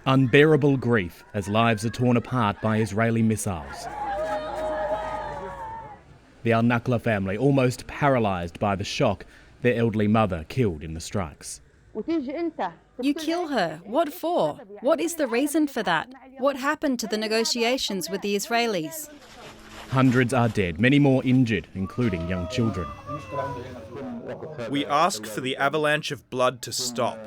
Unbearable grief as lives are torn apart by Israeli missiles. The Al-Nakla family almost paralysed by the shock, their elderly mother killed in the strikes. You kill her. What for? What is the reason for that? What happened to the negotiations with the Israelis? Hundreds are dead, many more injured, including young children. We ask for the avalanche of blood to stop.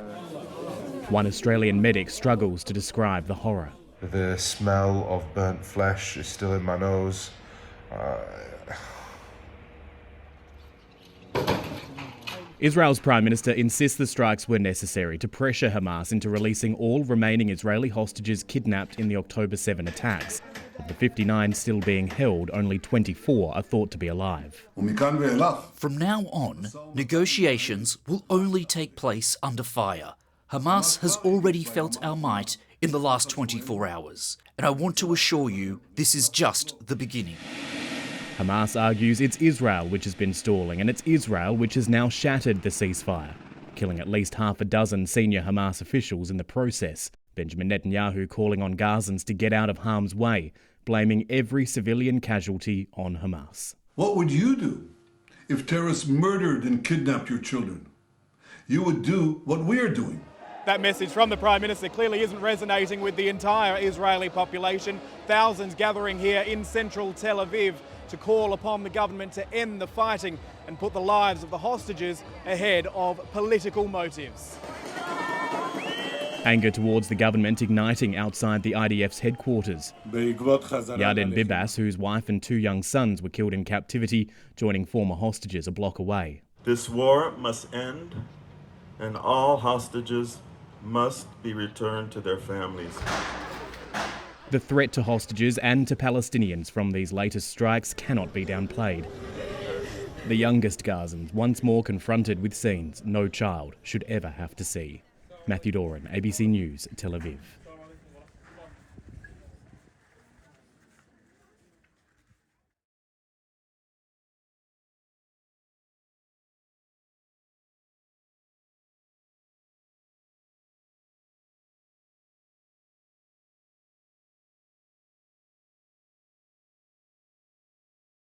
One Australian medic struggles to describe the horror. The smell of burnt flesh is still in my nose. Israel's Prime Minister insists the strikes were necessary to pressure Hamas into releasing all remaining Israeli hostages kidnapped in the October 7 attacks. Of the 59 still being held, only 24 are thought to be alive. From now on, negotiations will only take place under fire. Hamas has already felt our might in the last 24 hours, and I want to assure you this is just the beginning. Hamas argues it's Israel which has been stalling, and it's Israel which has now shattered the ceasefire, killing at least half a dozen senior Hamas officials in the process. Benjamin Netanyahu calling on Gazans to get out of harm's way, blaming every civilian casualty on Hamas. What would you do if terrorists murdered and kidnapped your children? You would do what we're doing. That message from the Prime Minister clearly isn't resonating with the entire Israeli population. Thousands gathering here in central Tel Aviv to call upon the government to end the fighting and put the lives of the hostages ahead of political motives. Anger towards the government igniting outside the IDF's headquarters. Yarden Bibas, whose wife and 2 young sons were killed in captivity, joining former hostages a block away. This war must end, and all hostages must be returned to their families. The threat to hostages and to Palestinians from these latest strikes cannot be downplayed. The youngest Gazans once more confronted with scenes no child should ever have to see. Matthew Doran, ABC News, Tel Aviv.